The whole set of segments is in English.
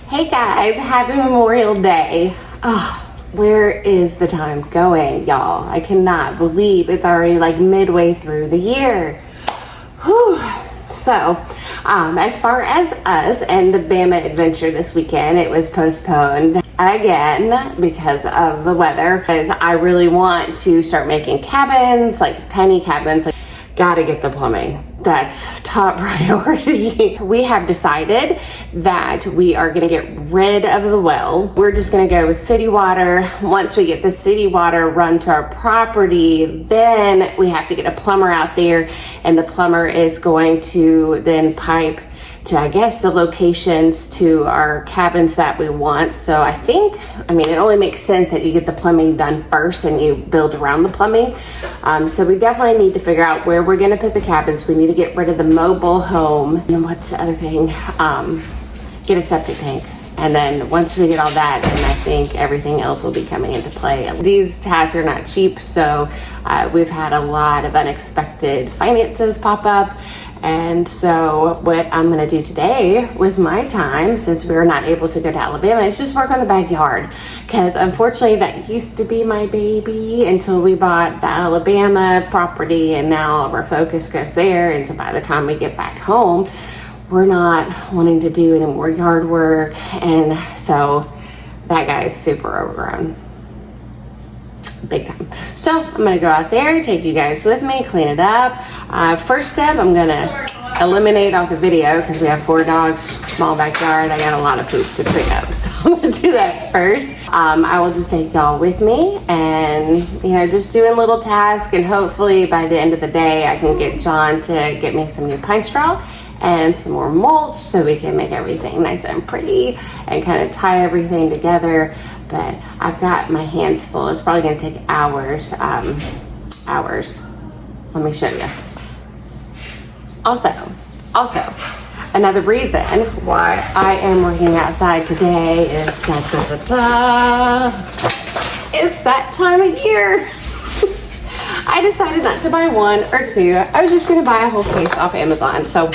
Hey guys, happy Memorial Day. Oh, where is the time going, y'all? I cannot believe it's already like midway through the year. Whew. So, as far as us and the Bama adventure this weekend, it was postponed again because of the weather. Because I really want to start making cabins, like tiny cabins. Gotta get the plumbing. That's top priority. We have decided that we are gonna get rid of the well. We're just gonna go with city water. Once we get the city water run to our property, then we have to get a plumber out there, and the plumber is going to then pipe to, I guess, the locations to our cabins that we want. So I think, it only makes sense that you get the plumbing done first and you build around the plumbing. So we definitely need to figure out where we're gonna put the cabins. We need to get rid of the mobile home. And what's the other thing? Get a septic tank. And then once we get all that, then I think everything else will be coming into play. These tasks are not cheap, so we've had a lot of unexpected finances pop up. And so what I'm gonna do today with my time, since we're not able to go to Alabama, is just work on the backyard. Because unfortunately that used to be my baby until we bought the Alabama property, and now all of our focus goes there. And so by the time we get back home, we're not wanting to do any more yard work. And so that guy is super overgrown. Big time. So I'm gonna go out there, take you guys with me, clean it up. First step, I'm gonna eliminate off the video because we have 4 dogs, small backyard. I got a lot of poop to pick up, so I'm gonna do that first. I will just take y'all with me and just doing little tasks, and hopefully by the end of the day I can get John to get me some new pine straw and some more mulch so we can make everything nice and pretty and kind of tie everything together. But I've got my hands full. It's probably gonna take hours. Let me show you. Also, another reason why I am working outside today is it's that time of year. I decided not to buy 1 or 2. I was just gonna buy a whole case off Amazon. So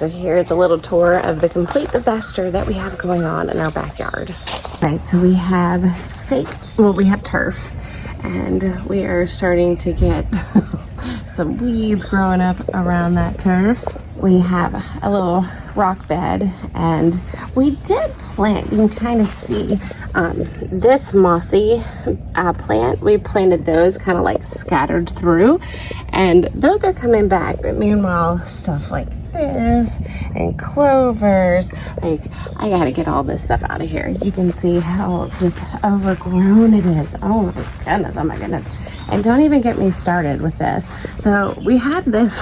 here's a little tour of the complete disaster that we have going on in our backyard. Right, so we have we have turf, and we are starting to get some weeds growing up around that turf. We have a little rock bed, and we did plant, you can kind of see this mossy plant. We planted those kind of like scattered through, and those are coming back. But meanwhile, stuff like this and clovers, I gotta get all this stuff out of here. You can see how just overgrown it is. Oh my goodness. And don't even get me started with this. So we had this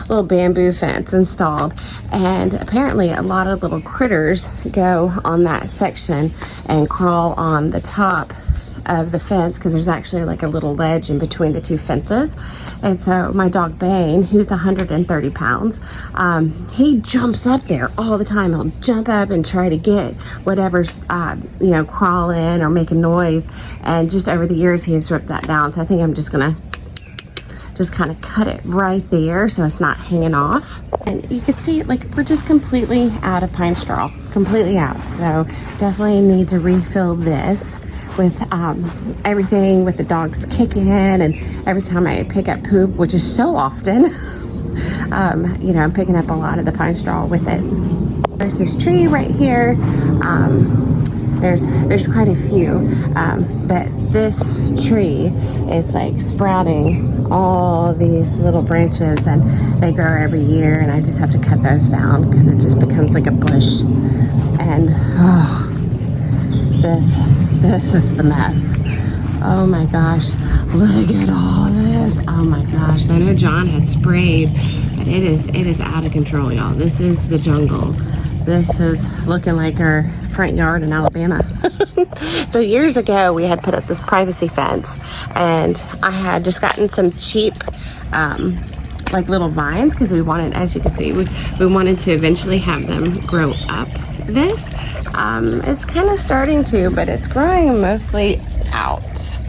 little bamboo fence installed, and apparently a lot of little critters go on that section and crawl on the top of the fence, because there's actually like a little ledge in between the 2 fences. And so my dog Bane, who's 130 pounds, he jumps up there all the time. He'll jump up and try to get whatever's crawling or making noise, and just over the years he has ripped that down. So I think I'm just gonna kind of cut it right there so it's not hanging off. And you can see, we're just completely out of pine straw, completely out. So definitely need to refill this with everything, with the dogs kicking, and every time I pick up poop, which is so often, I'm picking up a lot of the pine straw with it. There's this tree right here. There's quite a few, but this tree is sprouting all these little branches, and they grow every year, and I just have to cut those down because it just becomes like a bush. And this is the mess. Oh my gosh, look at all this. Oh my gosh, I know John has sprayed, but it is out of control, y'all. This is the jungle. This is looking like our front yard in Alabama. So years ago, we had put up this privacy fence, and I had just gotten some cheap little vines, because we wanted, as you can see, we wanted to eventually have them grow up this. It's kind of starting to, but it's growing mostly out.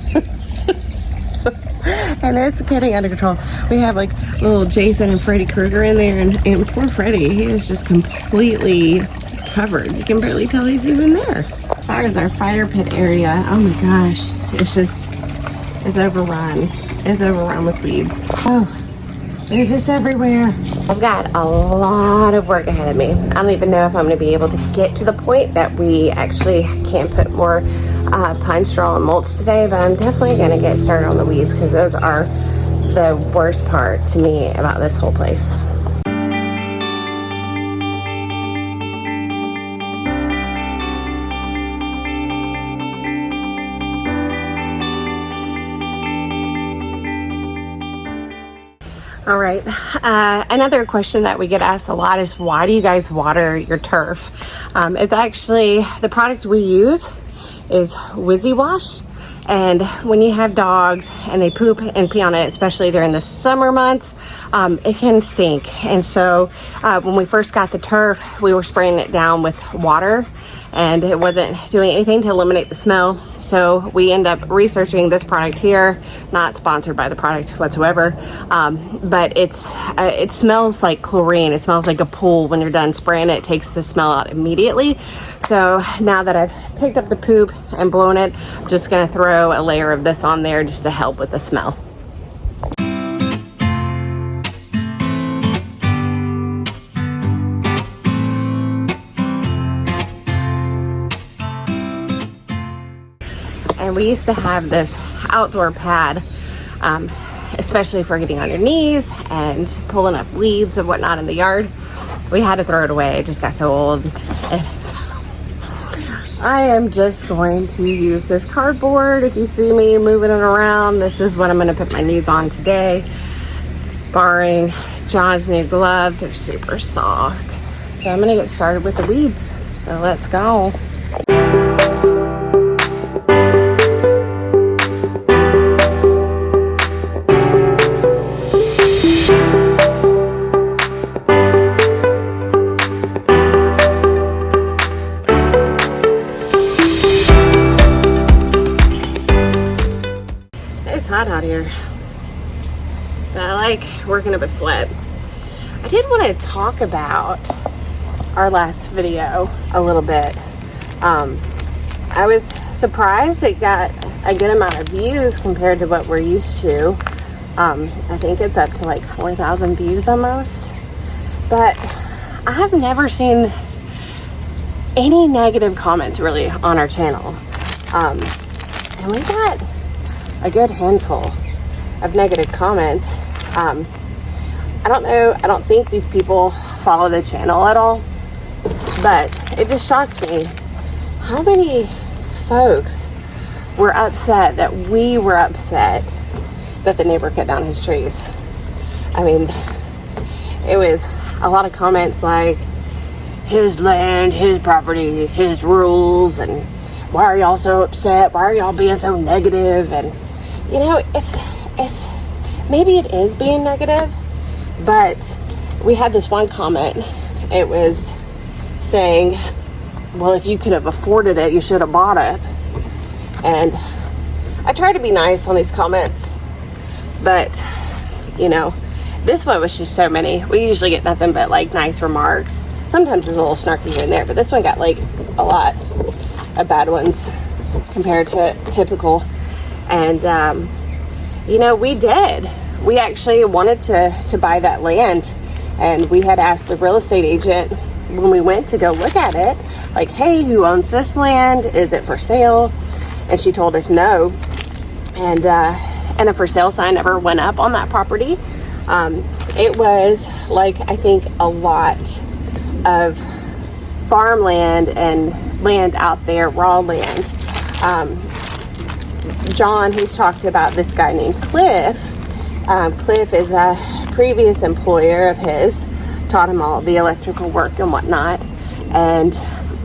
And it's getting under control. We have like little Jason and Freddy Krueger in there, and poor Freddy, he is just completely covered. You can barely tell he's even there. As far as our fire pit area, oh my gosh, it's overrun. It's overrun with weeds. Oh, they're just everywhere. I've got a lot of work ahead of me. I don't even know if I'm gonna be able to get to the point that we actually can put more pine straw and mulch today, but I'm definitely gonna get started on the weeds because those are the worst part to me about this whole place. All right, another question that we get asked a lot is, why do you guys water your turf? It's actually, the product we use is WYZZY-Wash, and when you have dogs and they poop and pee on it, especially during the summer months, it can stink. And so when we first got the turf, we were spraying it down with water, and it wasn't doing anything to eliminate the smell. So we end up researching this product here, not sponsored by the product whatsoever, but it smells like chlorine. It smells like a pool. When you're done spraying it, it takes the smell out immediately. So now that I've picked up the poop and blown it, I'm just gonna throw a layer of this on there just to help with the smell. And we used to have this outdoor pad, especially for getting on your knees and pulling up weeds and whatnot in the yard. We had to throw it away. It just got so old. And so I am just going to use this cardboard. If you see me moving it around, this is what I'm going to put my knees on today. Barring John's new gloves, they're super soft. So I'm going to get started with the weeds. So let's go. Hot out here, but I like working up a sweat. I did want to talk about our last video a little bit. I was surprised it got a good amount of views compared to what we're used to. I think it's up to like 4,000 views almost, but I have never seen any negative comments really on our channel, and we got a good handful of negative comments. I don't know, I don't think these people follow the channel at all, but it just shocked me how many folks were upset that we were upset that the neighbor cut down his trees. I mean, it was a lot of comments like, his land, his property, his rules, and why are y'all so upset? Why are y'all being so negative? And you know, it's maybe it is being negative, but we had this one comment. It was saying, well, if you could have afforded it, you should have bought it. And I try to be nice on these comments, but you know, this one was just so many. We usually get nothing but like nice remarks. Sometimes there's a little snarky here and there, but this one got like a lot of bad ones compared to typical. And you know, we actually wanted to buy that land, and we had asked the real estate agent when we went to go look at it, like, hey, who owns this land? Is it for sale? And she told us no. And a for sale sign never went up on that property. It was like, I think a lot of farmland and land out there, raw land. John, he's talked about this guy named Cliff. Cliff is a previous employer of his, taught him all the electrical work and whatnot. And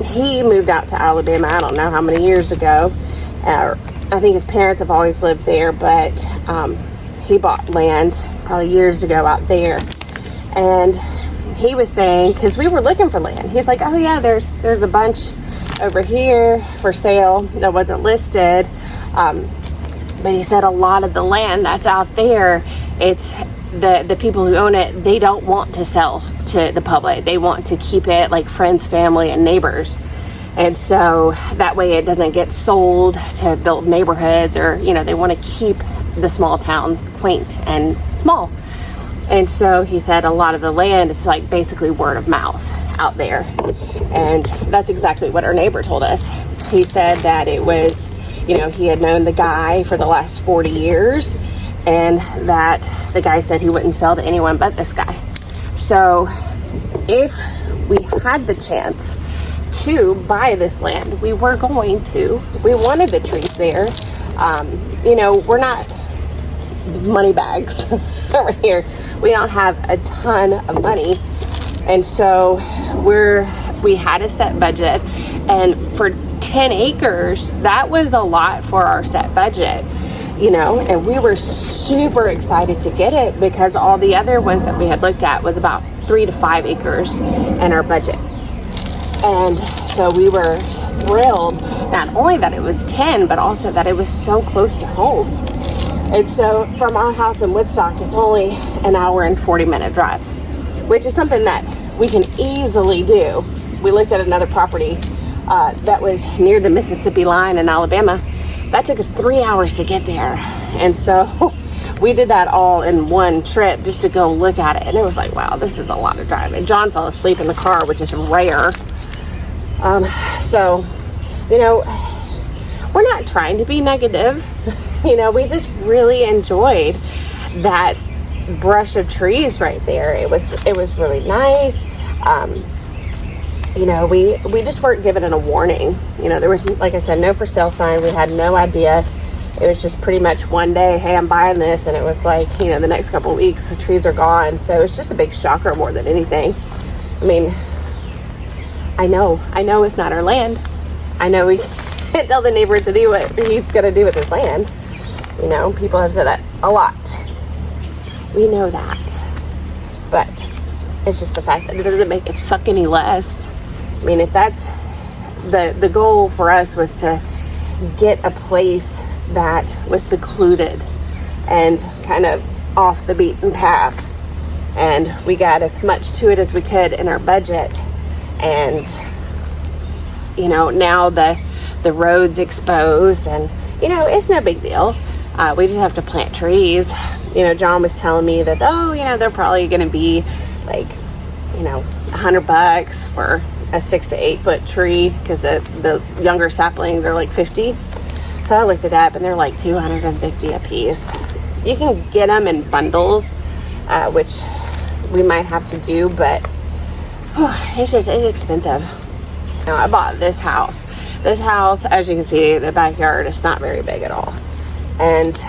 he moved out to Alabama, I don't know how many years ago. I think his parents have always lived there, but he bought land probably years ago out there. And he was saying, because we were looking for land, he's like, oh yeah, there's a bunch over here for sale that wasn't listed. But he said a lot of the land that's out there, it's the people who own it, they don't want to sell to the public. They want to keep it like friends, family, and neighbors. And so that way it doesn't get sold to build neighborhoods, or, you know, they want to keep the small town quaint and small. And so he said a lot of the land is like basically word of mouth out there. And that's exactly what our neighbor told us. He said that it was, you know, he had known the guy for the last 40 years, and that the guy said he wouldn't sell to anyone but this guy. So if we had the chance to buy this land, we were going to. We wanted the trees there. You know, we're not money bags over here. We don't have a ton of money, and so we had a set budget, and for 10 acres, that was a lot for our set budget, you know, and we were super excited to get it because all the other ones that we had looked at was about 3 to 5 acres in our budget. And so we were thrilled, not only that it was 10, but also that it was so close to home. And so from our house in Woodstock, it's only an hour and 40-minute drive, which is something that we can easily do. We looked at another property that was near the Mississippi line in Alabama. That took us 3 hours to get there. And so we did that all in one trip just to go look at it. And it was like, wow, this is a lot of driving. John fell asleep in the car, which is rare. So, you know, we're not trying to be negative. You know, we just really enjoyed that brush of trees right there. It was really nice. You know, we just weren't given it a warning. You know, there was, like I said, no for sale sign. We had no idea. It was just pretty much one day, hey, I'm buying this. And it was like, you know, the next couple of weeks, the trees are gone. So it's just a big shocker more than anything. I mean, I know it's not our land. I know we can't tell the neighbor to do what he's going to do with his land. You know, people have said that a lot. We know that. But it's just the fact that it doesn't make it suck any less. I mean, if that's the goal for us, was to get a place that was secluded and kind of off the beaten path. And we got as much to it as we could in our budget. And, you know, now the road's exposed, and, you know, it's no big deal. We just have to plant trees. You know, John was telling me that, oh, you know, they're probably going to be like, you know, $100 for a 6 to 8 foot tree, because the younger saplings are like 50. So I looked it up, and they're like $250 a piece. You can get them in bundles, which we might have to do, but it's expensive. Now, I bought this house. This house, as you can see, the backyard is not very big at all. And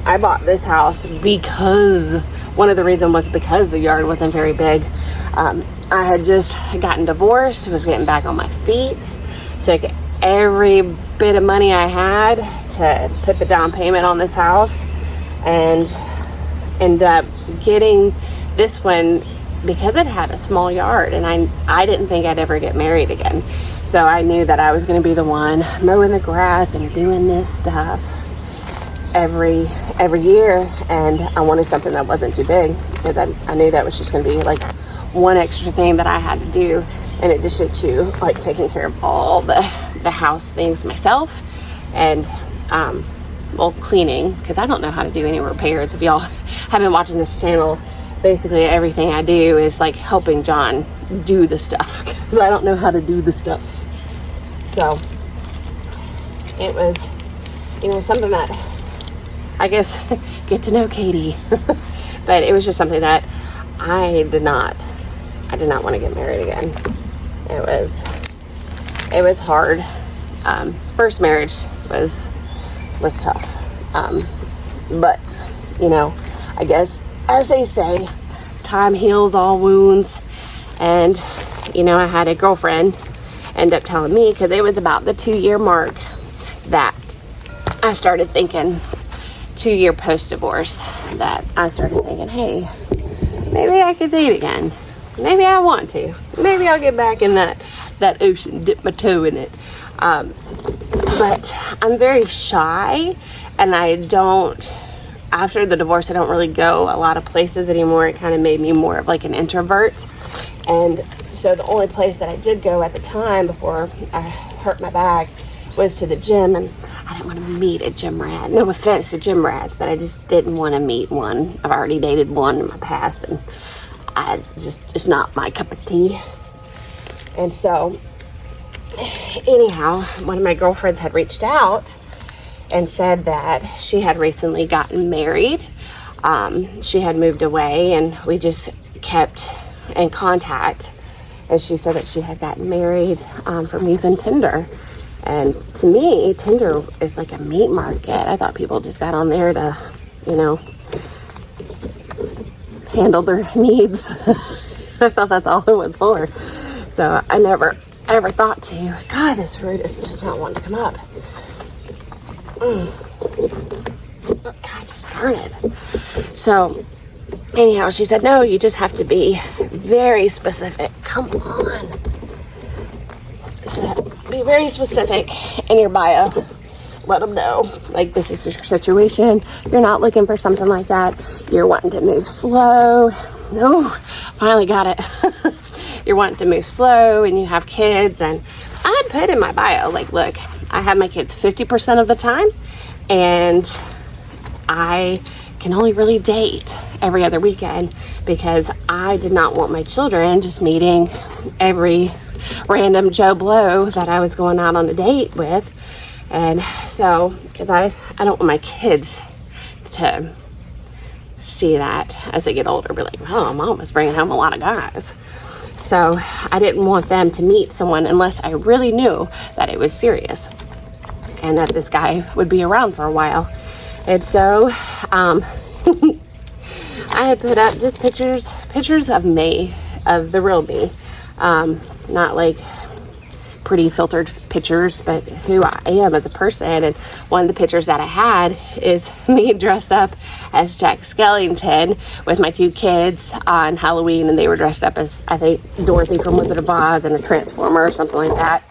I bought this house because one of the reasons was because the yard wasn't very big. I had just gotten divorced, was getting back on my feet, took every bit of money I had to put the down payment on this house, and ended up getting this one because it had a small yard, and I didn't think I'd ever get married again. So I knew that I was going to be the one mowing the grass and doing this stuff every year, and I wanted something that wasn't too big, because I knew that was just going to be like one extra thing that I had to do, in addition to like taking care of all the house things myself, and well, cleaning, because I don't know how to do any repairs. If y'all have been watching this channel, basically everything I do is like helping John do the stuff, because I don't know how to do the stuff. So it was, you know, something that, I guess, get to know Katie. But it was just something that I did not want to get married again. It was hard. First marriage was tough. But, you know, I guess, as they say, time heals all wounds. And, you know, I had a girlfriend end up telling me, because it was about the 2-year mark, that I started thinking, 2-year post-divorce, that I started thinking, hey, maybe I could date again. Maybe I want to. Maybe I'll get back in that ocean, dip my toe in it. But I'm very shy, And after the divorce, I don't really go a lot of places anymore. It kind of made me more of like an introvert. And so the only place that I did go at the time before I hurt my back was to the gym, and I didn't want to meet a gym rat. No offense to gym rats, but I just didn't want to meet one. I've already dated one in my past, and it's not my cup of tea. And so anyhow, one of my girlfriends had reached out and said that she had recently gotten married. She had moved away, and we just kept in contact. And she said that she had gotten married from using Tinder. And to me, Tinder is like a meat market. I thought people just got on there to, handle their needs. I thought that's all it was for. So I never ever thought to. God, this fruit is just not wanting to come up. God darn it. So anyhow, she said, no, you just have to be very specific. Come on. She said, be very specific in your bio. Let them know, like, this is your situation. You're not looking for something like that. You're wanting to move slow. No, finally got it. You're wanting to move slow, and you have kids. And I had put in my bio, like, look, I have my kids 50% of the time, and I can only really date every other weekend because I did not want my children just meeting every random Joe Blow that I was going out on a date with. And so, because I don't want my kids to see that as they get older, be like, oh, mom was bringing home a lot of guys. So I didn't want them to meet someone unless I really knew that it was serious and that this guy would be around for a while. And so I had put up just pictures of me, of the real me, not like pretty filtered pictures, but who I am as a person. And one of the pictures that I had is me dressed up as Jack Skellington with my two kids on Halloween, and they were dressed up as, I think, Dorothy from Wizard of Oz and a Transformer or something like that.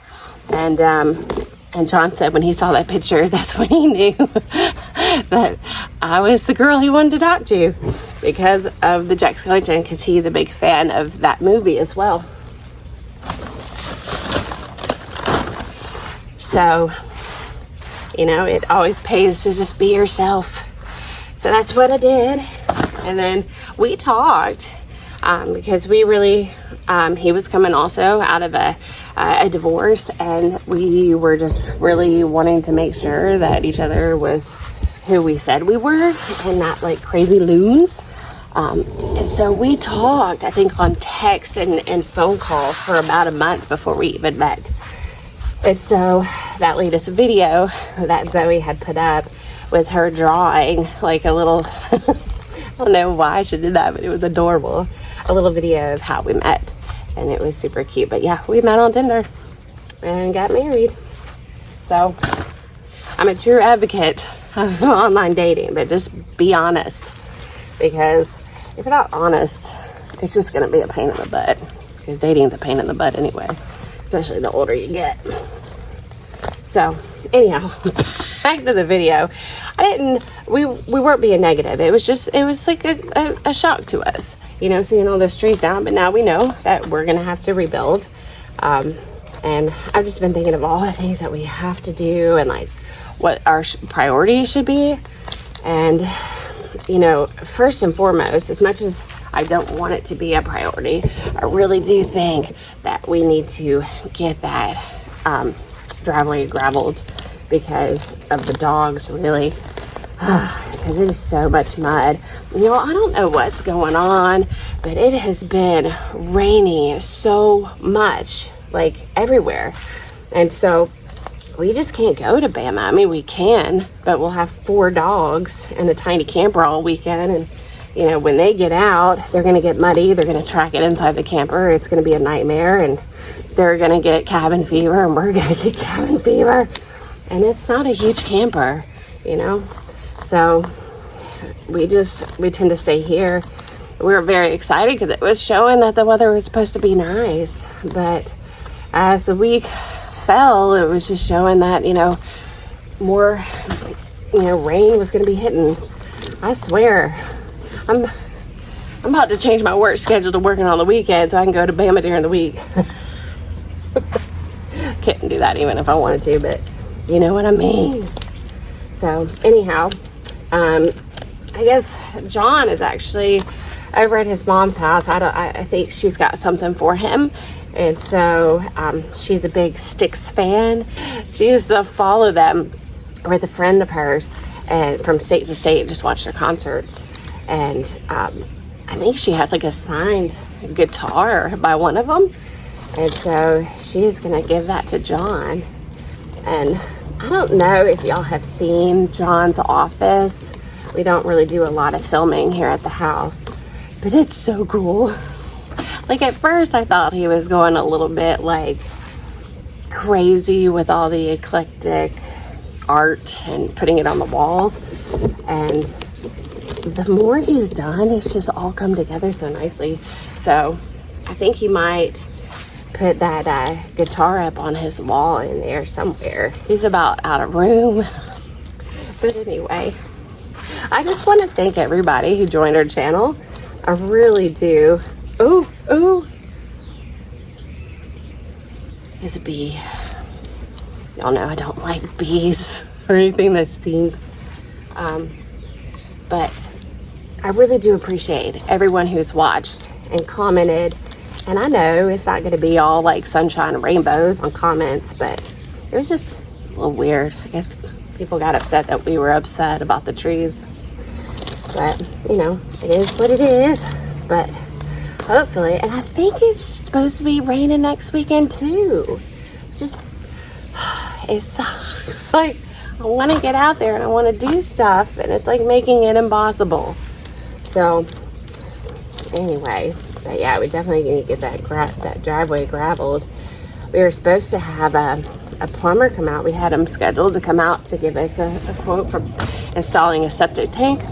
And John said when he saw that picture, that's when he knew that I was the girl he wanted to talk to because of the Jack Skellington, because he's a big fan of that movie as well. So, it always pays to just be yourself. So that's what I did. And then we talked because we really, he was coming also out of a divorce, and we were just really wanting to make sure that each other was who we said we were and not like crazy loons. And so we talked, I think, on text and phone calls for about a month before we even met. And so that latest video that Zoe had put up was her drawing like a little, I don't know why she did that, but it was adorable. A little video of how we met, and it was super cute. But yeah, we met on Tinder and got married. So I'm a true advocate of online dating, but just be honest, because if you're not honest, it's just going to be a pain in the butt, because dating's a pain in the butt anyway, especially the older you get. So anyhow, back to the video. We weren't being negative. It was like a shock to us, seeing all those trees down. But now we know that we're going to have to rebuild. And I've just been thinking of all the things that we have to do and like what our priorities should be. And, first and foremost, as much as I don't want it to be a priority, I really do think that we need to get that driveway graveled because of the dogs, really. Because it is so much mud. I don't know what's going on, but it has been raining so much, like everywhere. And so we just can't go to Bama. I mean, we can, but we'll have 4 dogs in a tiny camper all weekend. And, when they get out, they're going to get muddy. They're going to track it inside the camper. It's going to be a nightmare. And they're going to get cabin fever, and we're going to get cabin fever. And it's not a huge camper, So we tend to stay here. We were very excited because it was showing that the weather was supposed to be nice. But as the week fell, it was just showing that, more rain was going to be hitting. I swear, I'm about to change my work schedule to working on the weekend so I can go to Bama during the week. Couldn't do that even if I wanted to, but you know what I mean. So anyhow, I guess John is actually over at his mom's house. I think she's got something for him. And so she's a big Styx fan. She used to follow them with a friend of hers and from state to state, just watch their concerts. And I think she has like a signed guitar by one of them. And so she's going to give that to John. And I don't know if y'all have seen John's office. We don't really do a lot of filming here at the house, but it's so cool. Like at first I thought he was going a little bit like crazy with all the eclectic art and putting it on the walls. And the more he's done, it's just all come together so nicely. So I think he might put that guitar up on his wall in there somewhere. He's about out of room. But anyway, I just want to thank everybody who joined our channel. I really do. Ooh, ooh. There's a bee. Y'all know I don't like bees or anything that stings. But I really do appreciate everyone who's watched and commented. And I know it's not going to be all like sunshine and rainbows on comments, but it was just a little weird. I guess people got upset that we were upset about the trees. But, it is what it is. But hopefully, and I think it's supposed to be raining next weekend too. Just, it sucks. Like, I want to get out there and I want to do stuff, and it's like making it impossible. So, anyway, but yeah, we definitely need to get that driveway graveled. We were supposed to have a plumber come out. We had him scheduled to come out to give us a quote for installing a septic tank.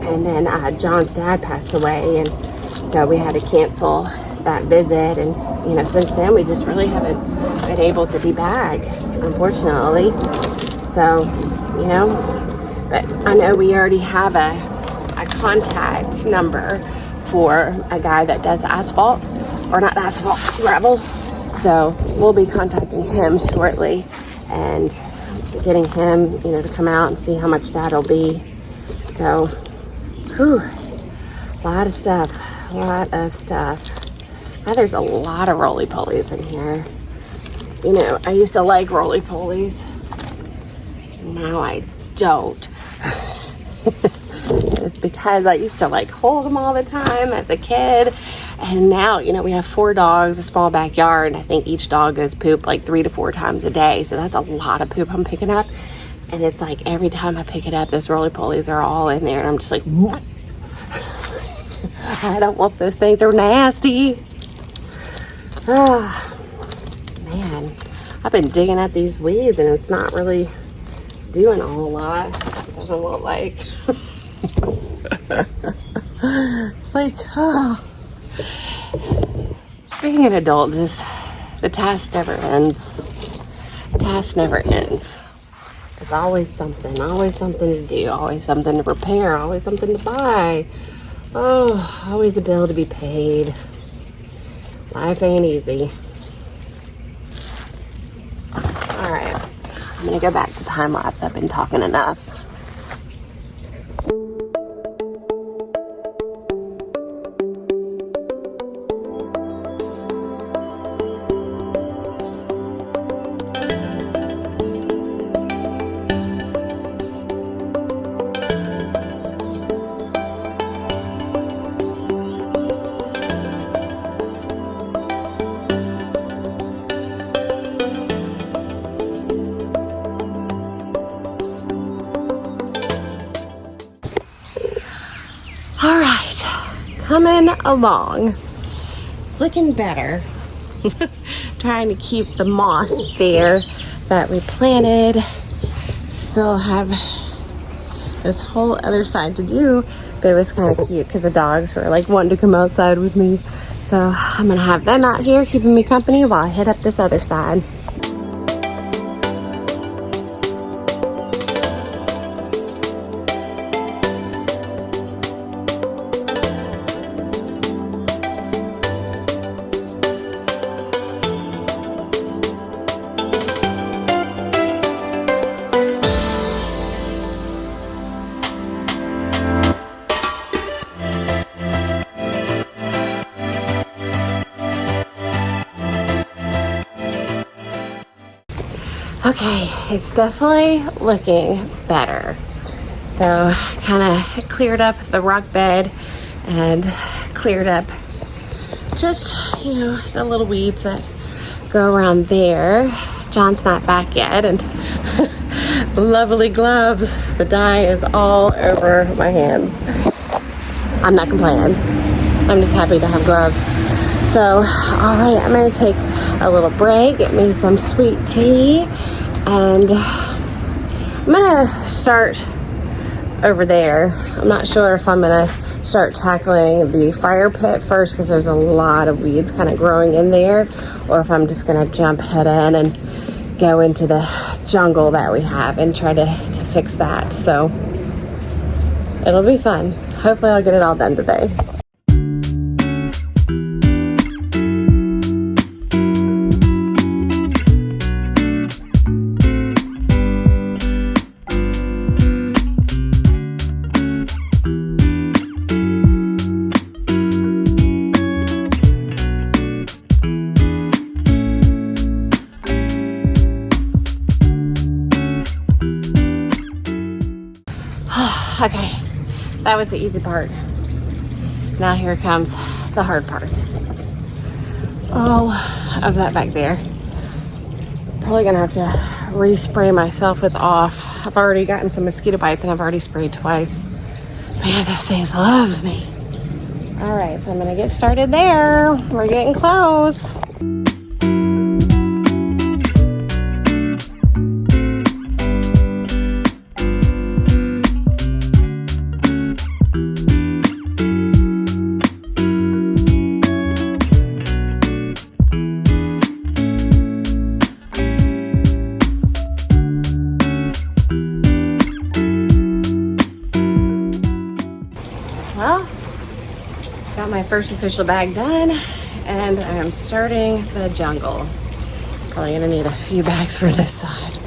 And then John's dad passed away, and so we had to cancel that visit. And, since then, we just really haven't been able to be back, unfortunately. So, but I know we already have a contact number for a guy that does asphalt, or not asphalt, gravel. So we'll be contacting him shortly and getting him, to come out and see how much that'll be. So, whew, a lot of stuff. Now there's a lot of roly-polies in here. I used to like roly-polies. Now I don't. It's because I used to hold them all the time as a kid. And now, we have 4 dogs, a small backyard, and I think each dog goes poop 3 to 4 times a day. So that's a lot of poop I'm picking up. And it's every time I pick it up, those roly-polies are all in there. And I'm just like, what? I don't want those things. They're nasty. Oh, man. I've been digging at these weeds, and it's not really doing a whole lot. It doesn't look like. It's oh. Being an adult, the task never ends. Task never ends. There's always something to do, always something to repair, always something to buy. Oh, always a bill to be paid. Life ain't easy. Alright, I'm gonna go back to time lapse. I've been talking enough. All right, coming along, looking better. Trying to keep the moss there that we planted. Still have this whole other side to do, but it was kind of cute because the dogs were wanting to come outside with me. So I'm gonna have them out here keeping me company while I hit up this other side. Okay, it's definitely looking better. So kind of cleared up the rock bed and cleared up just, you know, the little weeds that go around there. John's not back yet, and lovely gloves. The dye is all over my hands. I'm not complaining. I'm just happy to have gloves. So, all right, I'm gonna take a little break, get me some sweet tea, and I'm gonna start over there. I'm not sure if I'm gonna start tackling the fire pit first because there's a lot of weeds kind of growing in there, or if I'm just gonna jump head in and go into the jungle that we have and try to fix that. So it'll be fun. Hopefully I'll get it all done today. Okay, that was the easy part. Now here comes the hard part. All of that back there. Probably gonna have to respray myself with off. I've already gotten some mosquito bites and I've already sprayed twice. Man, those things love me. All right, so I'm gonna get started there. We're getting close. Well, got my first official bag done, and I am starting the jungle. Probably gonna need a few bags for this side.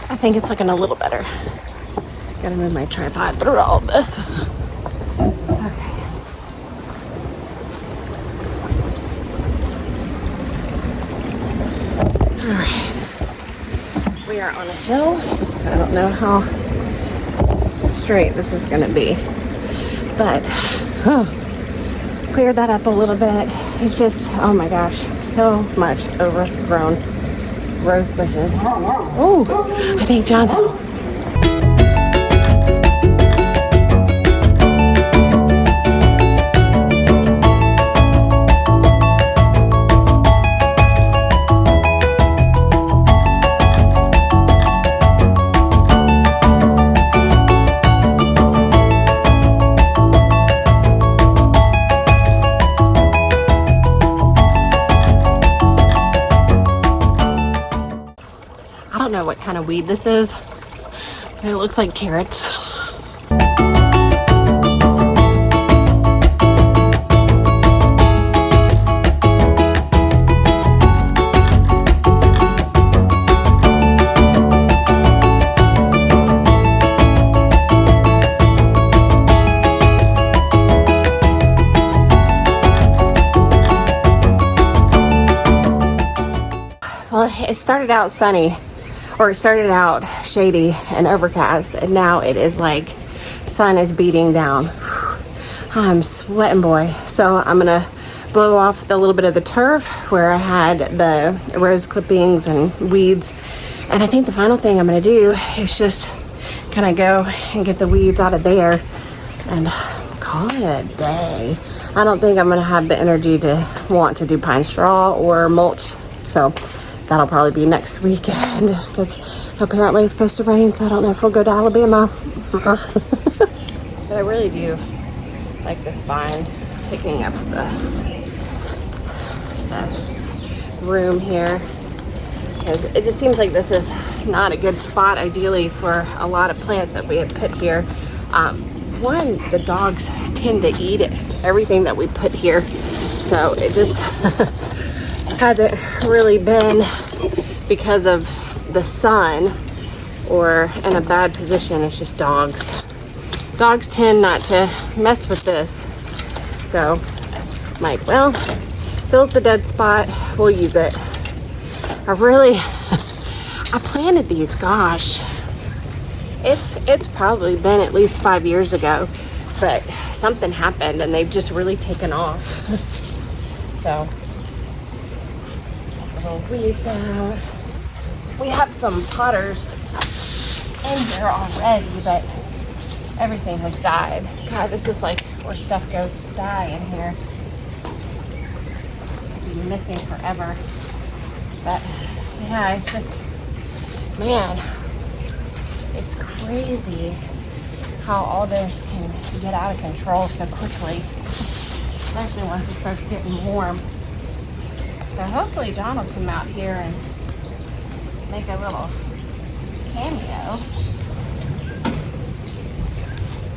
I think it's looking a little better. Gotta move my tripod through all of this. Okay. All right. We are on a hill, so I don't know how straight this is gonna be. But, cleared that up a little bit. It's just, oh my gosh, so much overgrown rose bushes. Oh, I think John's home. I don't know what kind of weed this is, but it looks like carrots. Well, it started out sunny. Or it started out shady and overcast, and now it is like sun is beating down. I'm sweating, boy. So I'm gonna blow off the little bit of the turf where I had the rose clippings and weeds. And I think the final thing I'm gonna do is just kind of go and get the weeds out of there and call it a day. I don't think I'm gonna have the energy to want to do pine straw or mulch. So that'll probably be next weekend because apparently it's supposed to rain, so I don't know if we'll go to Alabama. But I really do like this vine taking up the room here, because it just seems like this is not a good spot ideally for a lot of plants that we have put here. One, the dogs tend to eat everything that we put here, so it just hasn't really been because of the sun or in a bad position. It's just dogs. Dogs tend not to mess with this, so I'm like, well, fills the dead spot, we'll use it. I planted these, gosh, it's probably been at least 5 years ago, but something happened and they've just really taken off. So, little weeds out. We have some potters in here already, but everything has died. God, this is like where stuff goes to die in here. It'll be missing forever. But yeah, it's just, man, it's crazy how all this can get out of control so quickly, especially once it starts getting warm. So hopefully John will come out here and make a little cameo.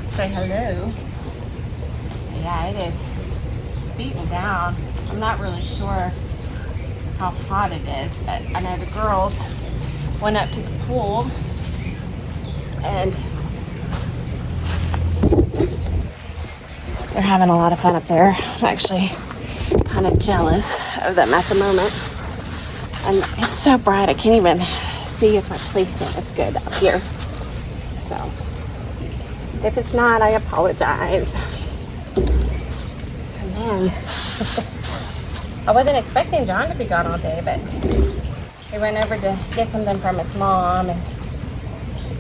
Say hello. Yeah, it is beaten down. I'm not really sure how hot it is, but I know the girls went up to the pool and they're having a lot of fun up there. I'm actually kind of jealous of them at the moment. And it's so bright, I can't even see if my placement is good up here. So, if it's not, I apologize. And then, I wasn't expecting John to be gone all day, but he went over to get something from his mom, and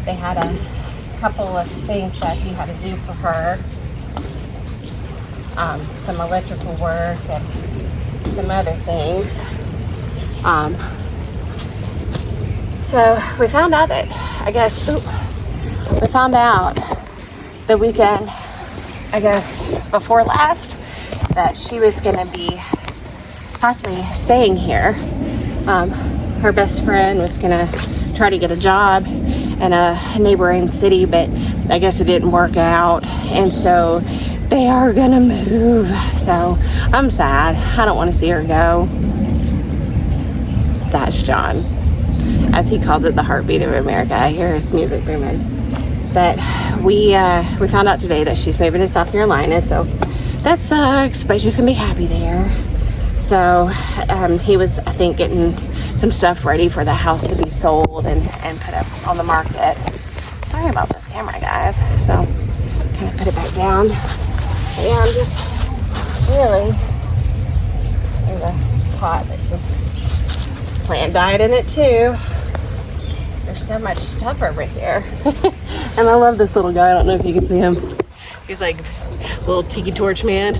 they had a couple of things that he had to do for her. Some electrical work and some other things. So we found out that, we found out the weekend, before last, that she was going to be possibly staying here. Her best friend was going to try to get a job in a neighboring city, but I guess it didn't work out, and so they are going to move. So I'm sad. I don't want to see her go. That's John, as he calls it, the heartbeat of America. I hear his music booming. But we found out today that she's moving to South Carolina, so that sucks, but she's gonna be happy there. So he was, I think, getting some stuff ready for the house to be sold and put up on the market. Sorry about this camera, guys. So kind of put it back down. But yeah, I'm just really, there's a pot that's just, plant died in it too. There's so much stuff over here. And I love this little guy. I don't know if you can see him. He's like a little tiki torch man.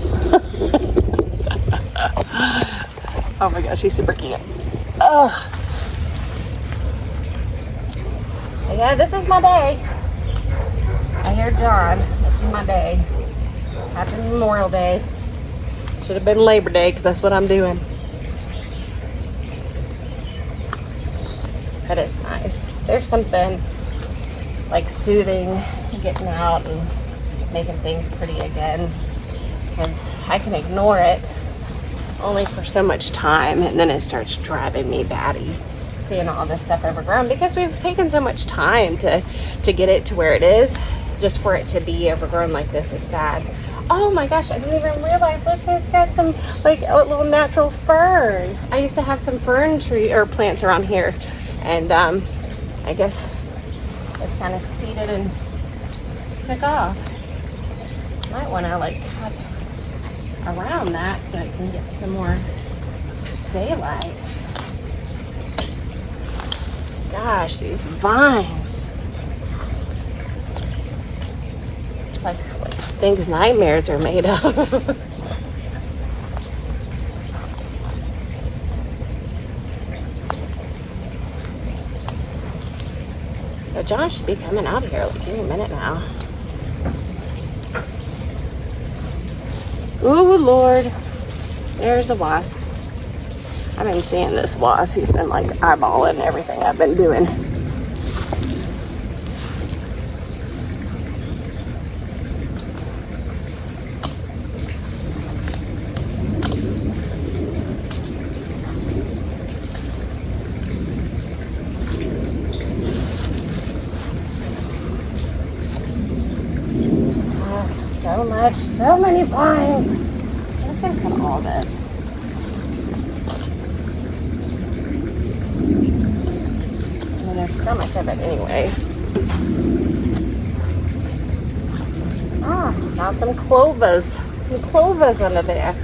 Oh my gosh, he's super cute. Ugh. Yeah, this is my day. I hear John. This is my day. Happy Memorial Day. Should have been Labor Day, because that's what I'm doing. But it's nice. There's something like soothing, getting out and making things pretty again, because I can ignore it only for so much time, and then it starts driving me batty seeing all this stuff overgrown, because we've taken so much time to get it to where it is. Just for it to be overgrown like this is sad. Oh my gosh, I didn't even realize, look, it's got some like a little natural fern. I used to have some fern tree or plants around here, and I guess it's kind of seeded and took off. Might want to like cut around that so it can get some more daylight. Gosh, these vines. Like things nightmares are made of. So John should be coming out here like any minute now. Ooh, Lord. There's a wasp. I've been seeing this wasp. He's been like eyeballing everything I've been doing. So much, so many vines. I'm just gonna cut all this. I mean, there's so much of it anyway. Ah, found some clovers. Some clovers under there.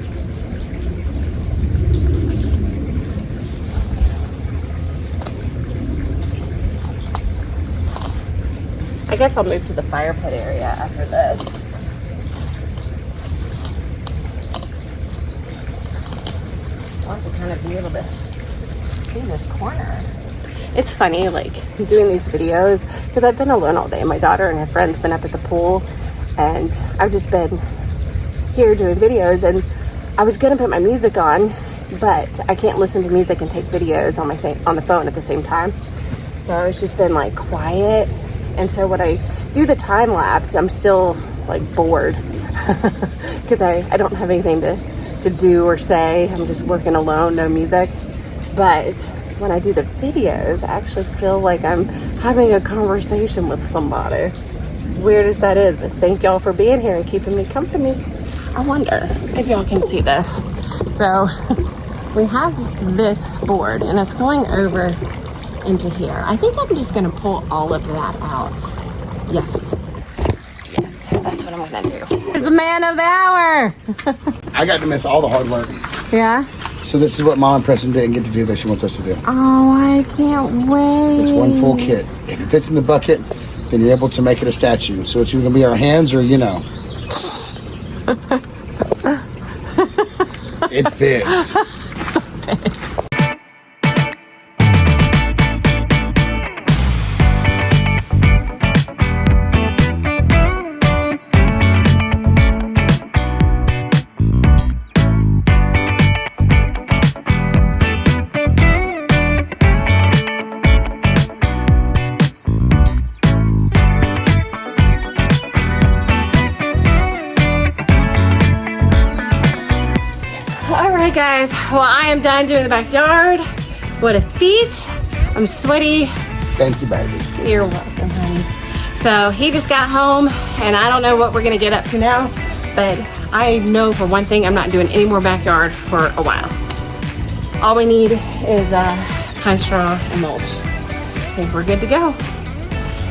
I guess I'll move to the fire pit area after this. I want to kind of be able to see this corner. It's funny, like, doing these videos, because I've been alone all day. My daughter and her friends been up at the pool, and I've just been here doing videos, and I was going to put my music on, but I can't listen to music and take videos on the phone at the same time. So it's just been, like, quiet. And so when I do the time lapse, I'm still, like, bored, because I don't have anything to do or say. I'm just working alone, no music. But when I do the videos, I actually feel like I'm having a conversation with somebody. As weird as that is, but thank y'all for being here and keeping me company. I wonder if y'all can see this. So we have this board and it's going over into here. I think I'm just gonna pull all of that out. Yes, that's what I'm gonna do. Here's the man of the hour. I got to miss all the hard work. Yeah? So this is what Mom and Preston didn't get to do that she wants us to do. Oh, I can't wait. It's one full kit. If it fits in the bucket, then you're able to make it a statue. So it's either gonna be our hands or, you know. It fits. Alright guys, well I am done doing the backyard. What a feat. I'm sweaty. Thank you, baby. You're welcome, honey. So he just got home and I don't know what we're gonna get up to now, but I know for one thing I'm not doing any more backyard for a while. All we need is pine straw and mulch. I think we're good to go.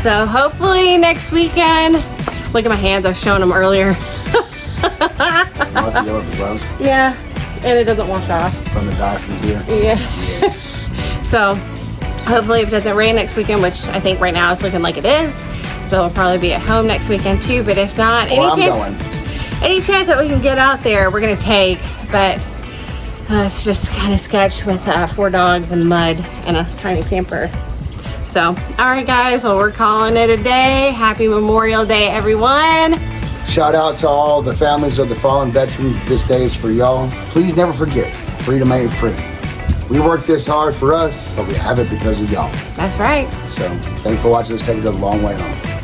So hopefully next weekend, look at my hands, I was showing them earlier. Unless you go with the gloves. Yeah, and it doesn't wash off. From the dye from here. Yeah. So hopefully if it doesn't rain next weekend, which I think right now it's looking like it is, so we'll probably be at home next weekend too, but if not, any chance that we can get out there, we're gonna take, but it's just kind of sketch with 4 dogs and mud and a tiny camper. So, all right guys, well we're calling it a day. Happy Memorial Day, everyone. Shout out to all the families of the fallen veterans. This day is for y'all. Please never forget, freedom ain't free. We work this hard for us, but we have it because of y'all. That's right. So thanks for watching us take it a long way home.